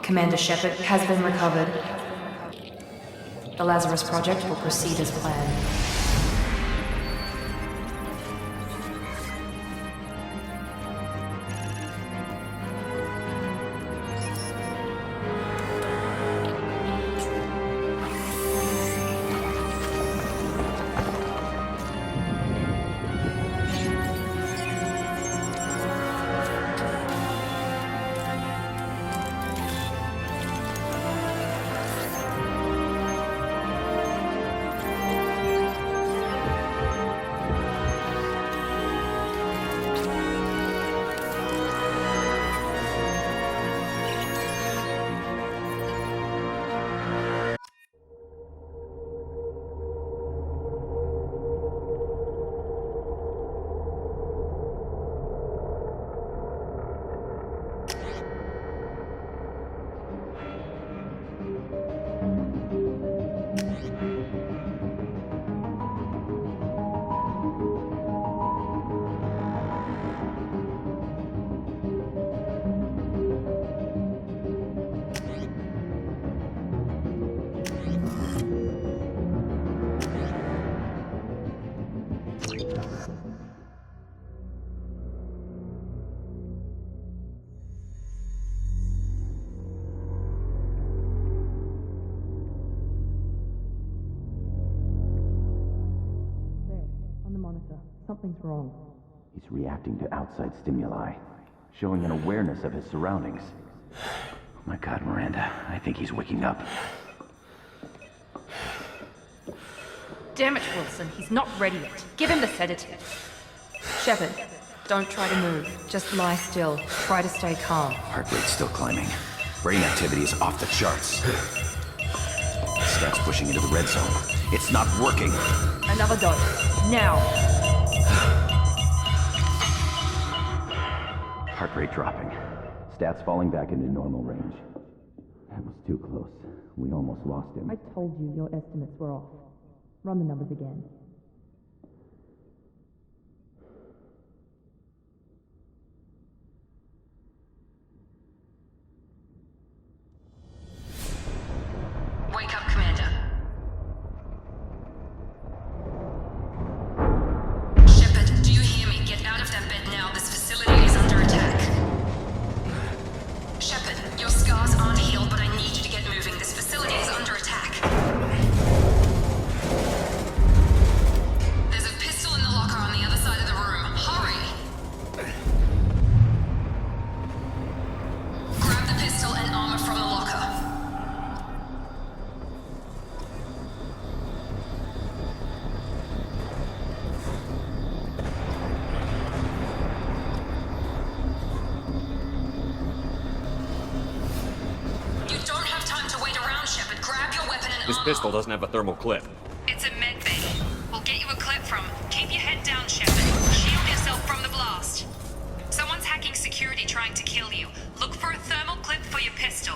Commander Shepard has been recovered. The Lazarus Project will proceed as planned. Something's wrong. He's reacting to outside stimuli, showing an awareness of his surroundings. Oh my God, Miranda, I think he's waking up. Damn it, Wilson, he's not ready yet. Give him the sedative. Shepard, don't try to move. Just lie still. Try to stay calm. Heart rate's still climbing. Brain activity is off the charts. Stats pushing into the red zone. It's not working. Another dose. Now. Heart rate dropping. Stats falling back into normal range. That was too close. We almost lost him. I told you your estimates were off. Run the numbers again. Wake up, Commander. Shepard, do you hear me? Get out of that bed now. This facility is under attack. Shepard, your scars aren't healed, but I need you to get moving. This facility is under attack. There's a pistol in the locker on the other side of the room. Hurry! Grab the pistol and armor from the locker. You don't have time to wait around, Shepard. Grab your weapon and This armor. pistol doesn't have a thermal clip. It's a med bay. We'll get you a clip from. Keep your head down, Shepard. Shield yourself from the blast. Someone's hacking security trying to kill you. Look for a thermal clip for your pistol.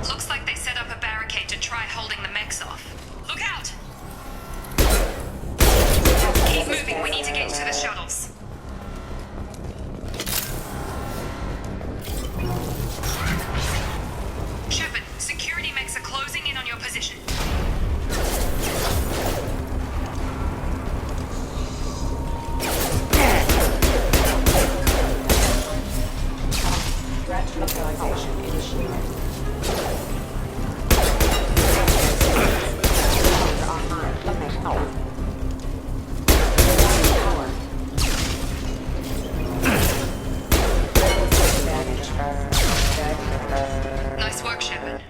Looks like they set up a barricade to try holding the mechs off. Look out! Keep moving. We need to get you to the shuttles. Shepard, security mechs are closing in on your position. Nice work, Shepard.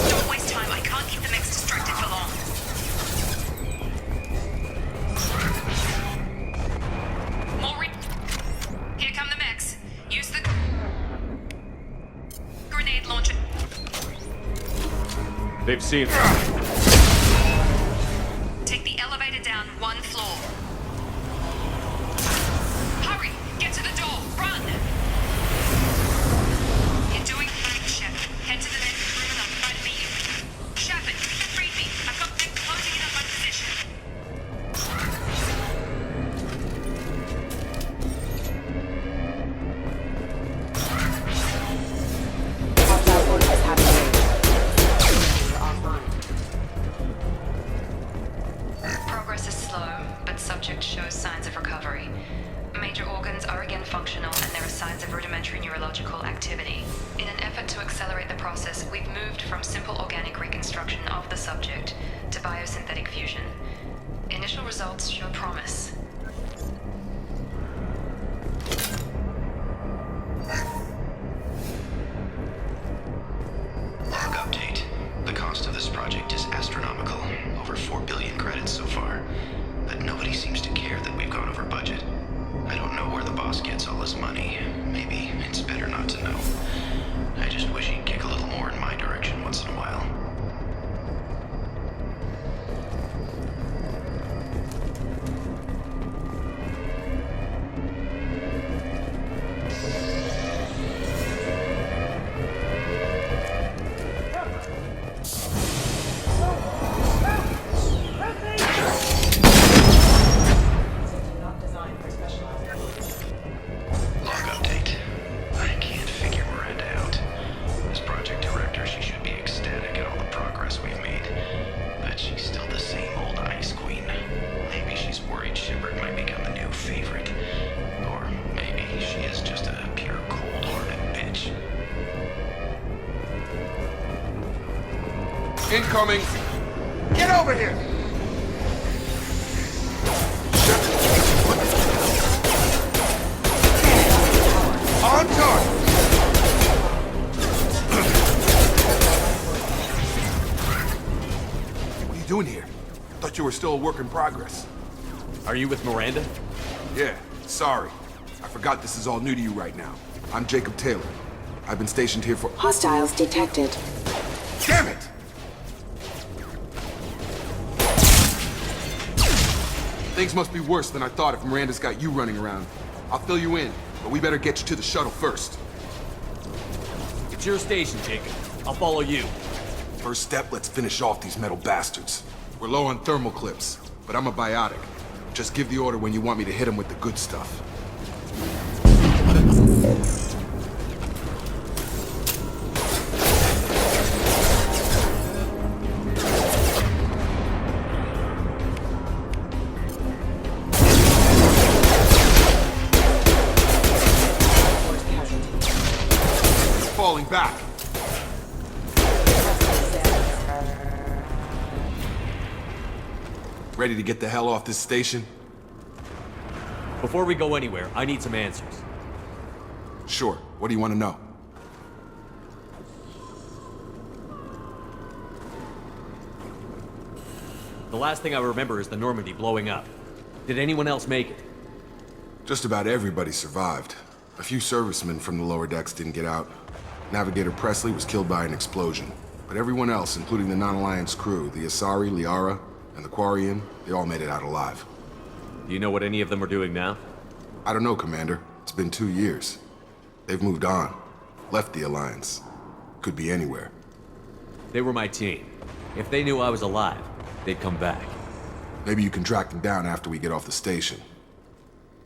Don't waste time. I can't keep the mechs distracted for long. Here come the mechs. Use the grenade launcher. They've seen Take the elevator down one floor. Hurry! Get to the door! Run! You're doing great, Shepard. Head to the next room and illegal activity. In an effort to accelerate the process, we've moved from simple organic reconstruction of the subject to biosynthetic fusion. Initial results show promise. Log update. The cost of this project is astronomical. Over 4 billion credits so far. But nobody seems to care that we've gone over budget. I don't know where the boss gets all his money. Maybe it's better not to know. I just wish he'd kick a little more in my direction once in a while. Log update. I can't figure Miranda out. As project director, she should be ecstatic at all the progress we've made. But she's still the same old ice queen. Maybe she's worried Shepard might become a new favorite. Or maybe she is just a pure cold-hearted bitch. Incoming! Get over here! On target! What are you doing here? Thought you were still a work in progress. Are you with Miranda? Yeah, sorry. I forgot this is all new to you right now. I'm Jacob Taylor. I've been stationed here for— Hostiles detected. Damn it! Things must be worse than I thought if Miranda's got you running around. I'll fill you in, but we better get you to the shuttle first. It's your station, Jacob. I'll follow you. First step, let's finish off these metal bastards. We're low on thermal clips, but I'm a biotic. Just give the order when you want me to hit them with the good stuff. Falling back. Ready to get the hell off this station? Before we go anywhere, I need some answers. Sure. What do you want to know? The last thing I remember is the Normandy blowing up. Did anyone else make it? Just about everybody survived. A few servicemen from the lower decks didn't get out. Navigator Presley was killed by an explosion. But everyone else, including the non-Alliance crew, the Asari, Liara, and the Quarian, they all made it out alive. Do you know what any of them are doing now? I don't know, Commander. It's been 2 years. They've moved on. Left the Alliance. Could be anywhere. They were my team. If they knew I was alive, they'd come back. Maybe you can track them down after we get off the station.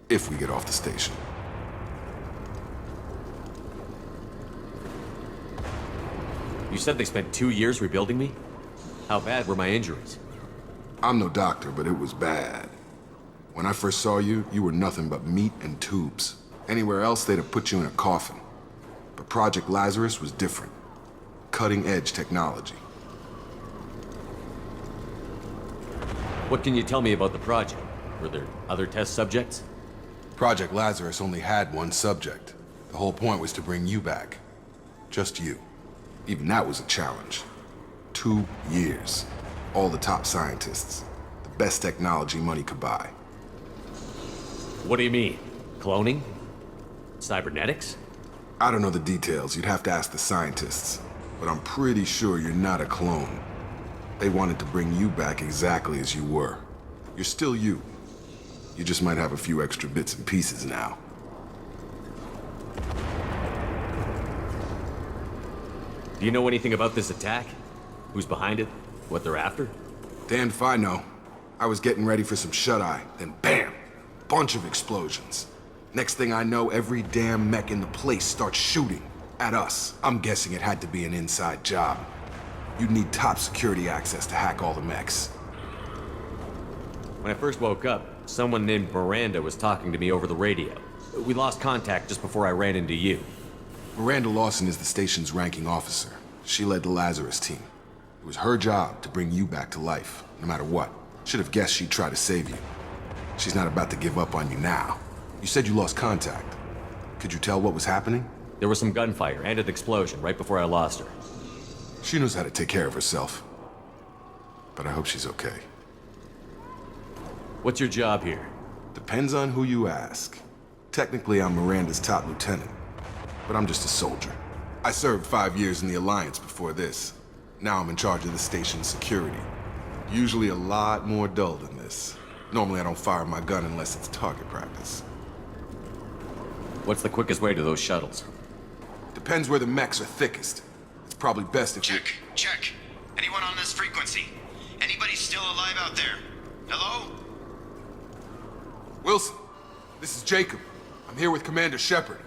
If we get off the station. You said they spent 2 years rebuilding me? How bad were my injuries? I'm no doctor, but it was bad. When I first saw you, you were nothing but meat and tubes. Anywhere else, they'd have put you in a coffin. But Project Lazarus was different. Cutting-edge technology. What can you tell me about the project? Were there other test subjects? Project Lazarus only had one subject. The whole point was to bring you back. Just you. Even that was a challenge. 2 years. All the top scientists. The best technology money could buy. What do you mean? Cloning? Cybernetics? I don't know the details. You'd have to ask the scientists. But I'm pretty sure you're not a clone. They wanted to bring you back exactly as you were. You're still you. You just might have a few extra bits and pieces now. Do you know anything about this attack? Who's behind it? What they're after? Damned if I know. I was getting ready for some shut-eye, then BAM! Bunch of explosions. Next thing I know, every damn mech in the place starts shooting. At us. I'm guessing it had to be an inside job. You'd need top security access to hack all the mechs. When I first woke up, someone named Miranda was talking to me over the radio. We lost contact just before I ran into you. Miranda Lawson is the station's ranking officer. She led the Lazarus team. It was her job to bring you back to life, no matter what. Should have guessed she'd try to save you. She's not about to give up on you now. You said you lost contact. Could you tell what was happening? There was some gunfire and an explosion right before I lost her. She knows how to take care of herself. But I hope she's okay. What's your job here? Depends on who you ask. Technically, I'm Miranda's top lieutenant. But I'm just a soldier. I served 5 years in the Alliance before this. Now I'm in charge of the station's security. Usually a lot more dull than this. Normally I don't fire my gun unless it's target practice. What's the quickest way to those shuttles? Depends where the mechs are thickest. It's probably best if you... Check. Anyone on this frequency? Anybody still alive out there? Hello? Wilson, this is Jacob. I'm here with Commander Shepard.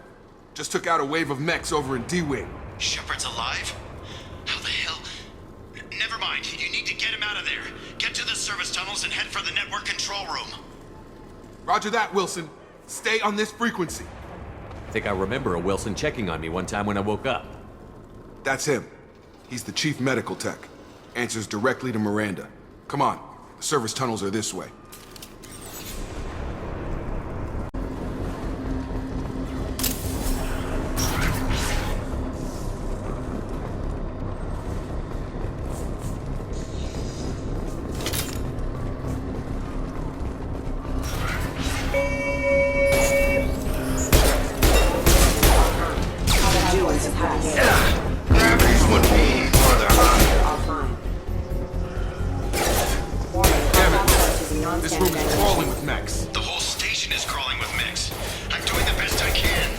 Just took out a wave of mechs over in D-Wing. Shepard's alive? How the hell? Never mind. You need to get him out of there. Get to the service tunnels and head for the network control room. Roger that, Wilson. Stay on this frequency. I think I remember a Wilson checking on me one time when I woke up. That's him. He's the chief medical tech. Answers directly to Miranda. Come on. The service tunnels are this way. This room is crawling with mechs. The whole station is crawling with mechs. I'm doing the best I can.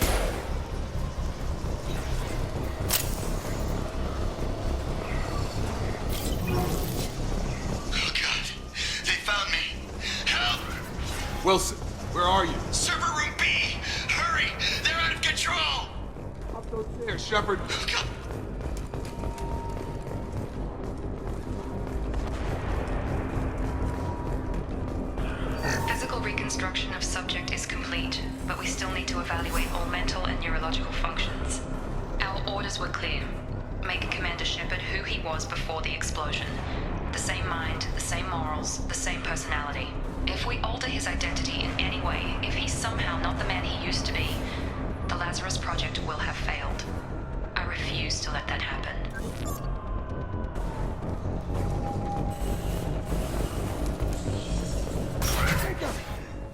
Oh God, they found me. Help! Wilson, where are you? Server room B! Hurry! They're out of control! Up those stairs, Shepard. Oh, God. Physical reconstruction of subject is complete, but we still need to evaluate all mental and neurological functions. Our orders were clear. Make Commander Shepard who he was before the explosion. The same mind, the same morals, the same personality. If we alter his identity in any way, if he's somehow not the man he used to be, the Lazarus Project will have failed. I refuse to let that happen.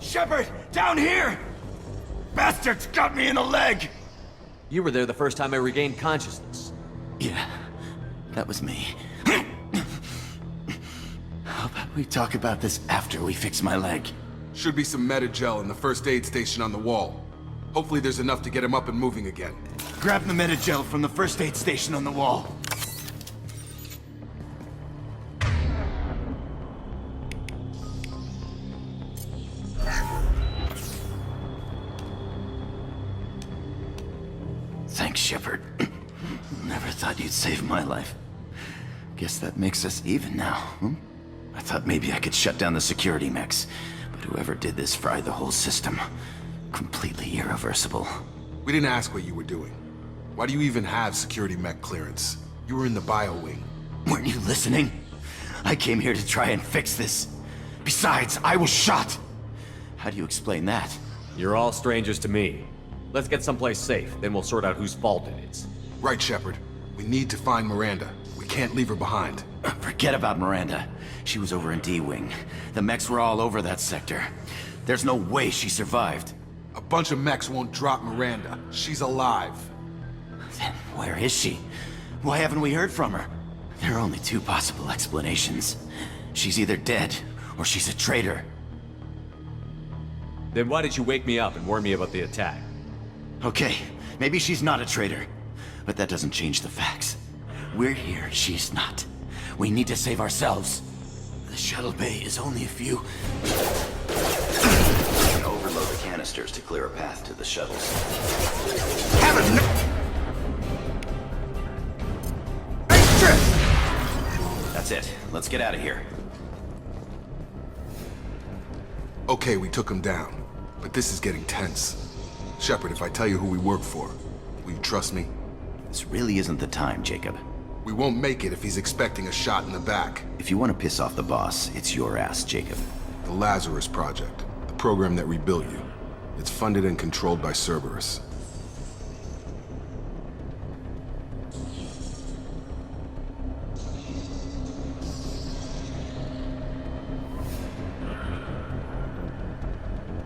Shepard, down here! Bastards got me in the leg! You were there the first time I regained consciousness. Yeah, that was me. How about we talk about this after we fix my leg? Should be some Metagel in the first aid station on the wall. Hopefully there's enough to get him up and moving again. Grab the Metagel from the first aid station on the wall. Thanks, Shepard. Never thought you'd save my life. Guess that makes us even now, hmm? I thought maybe I could shut down the security mechs, but whoever did this fried the whole system. Completely irreversible. We didn't ask what you were doing. Why do you even have security mech clearance? You were in the bio wing. Weren't you listening? I came here to try and fix this. Besides, I was shot! How do you explain that? You're all strangers to me. Let's get someplace safe, then we'll sort out whose fault it is. Right, Shepard. We need to find Miranda. We can't leave her behind. Forget about Miranda. She was over in D-Wing. The mechs were all over that sector. There's no way she survived. A bunch of mechs won't drop Miranda. She's alive. Then where is she? Why haven't we heard from her? There are only two possible explanations. She's either dead, or she's a traitor. Then why did you wake me up and warn me about the attack? Okay, maybe she's not a traitor. But that doesn't change the facts. We're here, she's not. We need to save ourselves. The shuttle bay is only a few... We can overload the canisters to clear a path to the shuttles. That's it. Let's get out of here. Okay, we took him down. But this is getting tense. Shepard, if I tell you who we work for, Will you trust me? This really isn't the time, Jacob. We won't make it if he's expecting a shot in the back. If you want to piss off the boss, it's your ass, Jacob. The Lazarus Project, the program that rebuilt you. It's funded and controlled by Cerberus.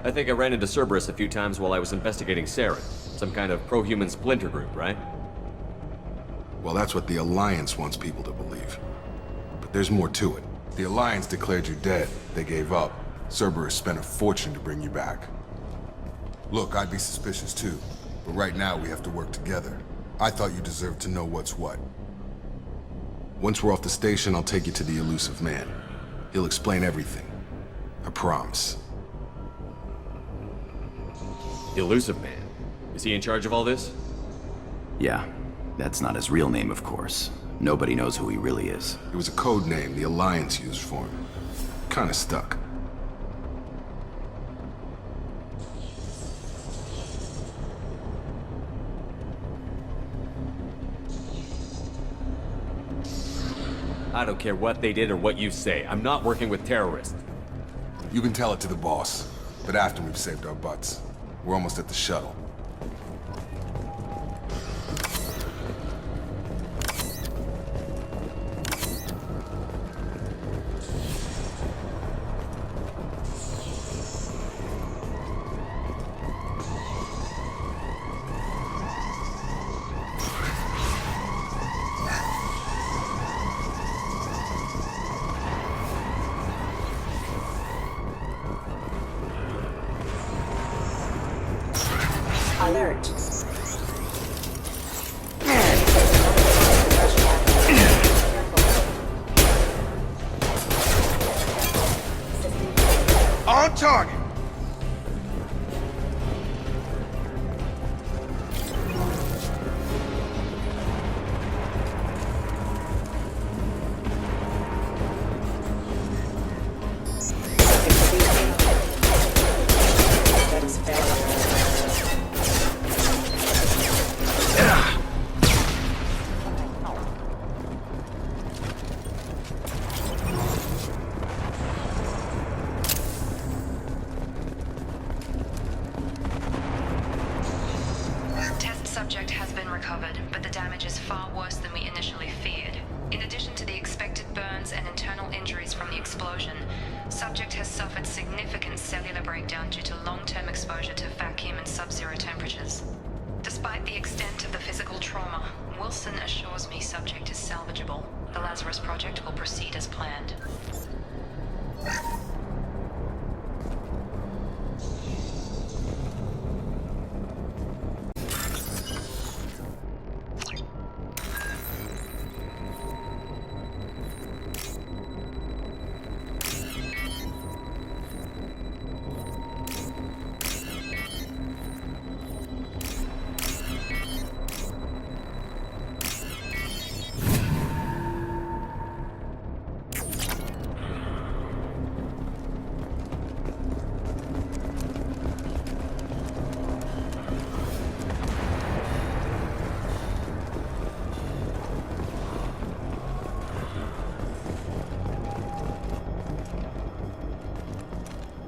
I think I ran into Cerberus a few times while I was investigating Saren. Some kind of pro-human splinter group, right? Well, that's what the Alliance wants people to believe. But there's more to it. The Alliance declared you dead. They gave up. Cerberus spent a fortune to bring you back. Look, I'd be suspicious too. But right now we have to work together. I thought you deserved to know what's what. Once we're off the station, I'll take you to the elusive man. He'll explain everything. I promise. The Elusive Man. Is he in charge of all this? Yeah, that's not his real name, of course. Nobody knows who he really is. It was a code name the Alliance used for him. Kinda stuck. I don't care what they did or what you say. I'm not working with terrorists. You can tell it to the boss, but after we've saved our butts. We're almost at the shuttle. Alert. On target! Subject has been recovered, but the damage is far worse than we initially feared. In addition to the expected burns and internal injuries from the explosion, subject has suffered significant cellular breakdown due to long-term exposure to vacuum and sub-zero temperatures. Despite the extent of the physical trauma, Wilson assures me subject is salvageable. The Lazarus Project will proceed as planned.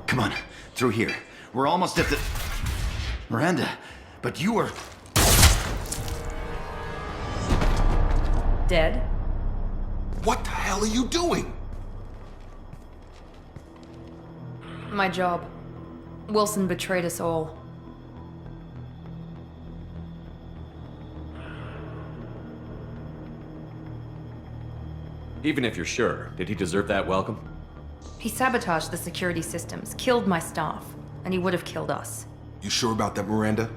Come on, through here. We're almost at the... Miranda, but you are... Dead? What the hell are you doing? My job. Wilson betrayed us all. Even if you're sure, did he deserve that welcome? He sabotaged the security systems, killed my staff, and he would have killed us. You sure about that, Miranda?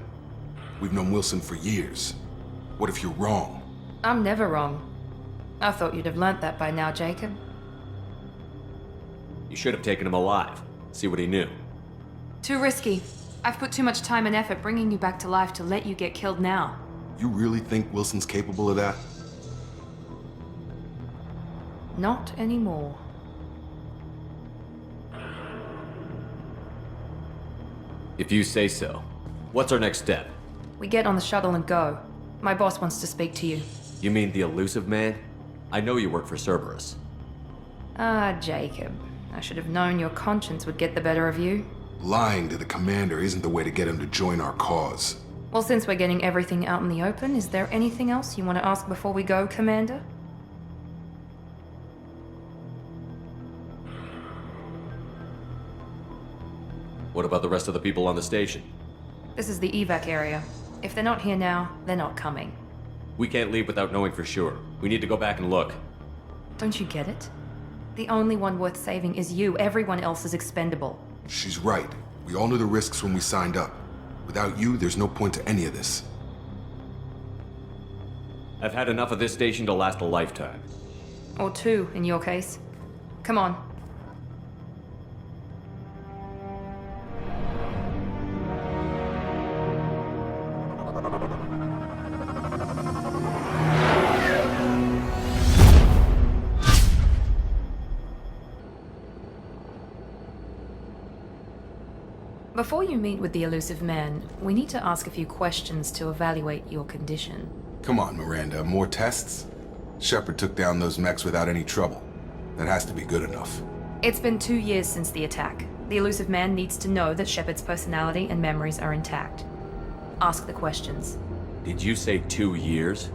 We've known Wilson for years. What if you're wrong? I'm never wrong. I thought you'd have learnt that by now, Jacob. You should have taken him alive. See what he knew. Too risky. I've put too much time and effort bringing you back to life to let you get killed now. You really think Wilson's capable of that? Not anymore. If you say so. What's our next step? We get on the shuttle and go. My boss wants to speak to you. You mean the elusive man? I know you work for Cerberus. Ah, Jacob. I should have known your conscience would get the better of you. Lying to the commander isn't the way to get him to join our cause. Well, since we're getting everything out in the open, is there anything else you want to ask before we go, Commander? What about the rest of the people on the station? This is the evac area. If they're not here now, they're not coming. We can't leave without knowing for sure. We need to go back and look. Don't you get it? The only one worth saving is you. Everyone else is expendable. She's right. We all knew the risks when we signed up. Without you, there's no point to any of this. I've had enough of this station to last a lifetime. Or two, in your case. Come on. Before you meet with the elusive man, we need to ask a few questions to evaluate your condition. Come on, Miranda, more tests? Shepard took down those mechs without any trouble. That has to be good enough. It's been 2 years since the attack. The elusive man needs to know that Shepard's personality and memories are intact. Ask the questions. Did you say 2 years?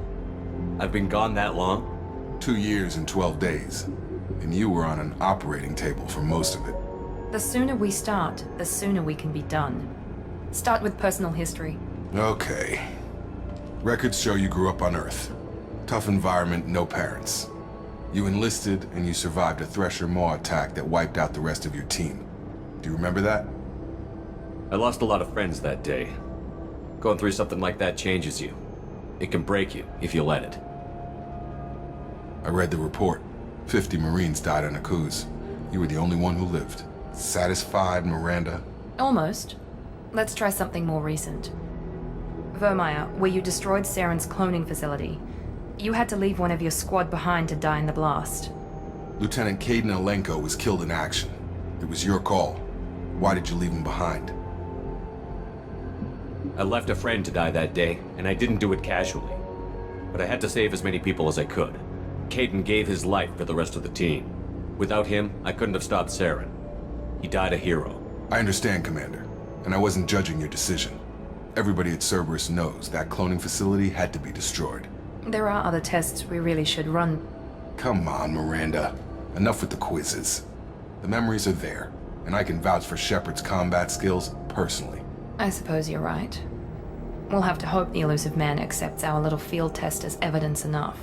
I've been gone that long? 2 years and 12 days. And you were on an operating table for most of it. The sooner we start, the sooner we can be done. Start with personal history. Okay. Records show you grew up on Earth. Tough environment, no parents. You enlisted and you survived a Thresher Maw attack that wiped out the rest of your team. Do you remember that? I lost a lot of friends that day. Going through something like that changes you. It can break you if you let it. I read the report. 50 Marines died on a cruise. You were the only one who lived. Satisfied, Miranda? Almost. Let's try something more recent. Vermeer, where you destroyed Saren's cloning facility. You had to leave one of your squad behind to die in the blast. Lieutenant Caden Alenko was killed in action. It was your call. Why did you leave him behind? I left a friend to die that day, and I didn't do it casually. But I had to save as many people as I could. Caden gave his life for the rest of the team. Without him, I couldn't have stopped Saren. He died a hero. I understand, Commander, and I wasn't judging your decision. Everybody at Cerberus knows that cloning facility had to be destroyed. There are other tests we really should run. Come on, Miranda. Enough with the quizzes. The memories are there, and I can vouch for Shepard's combat skills personally. I suppose you're right. We'll have to hope the elusive man accepts our little field test as evidence enough.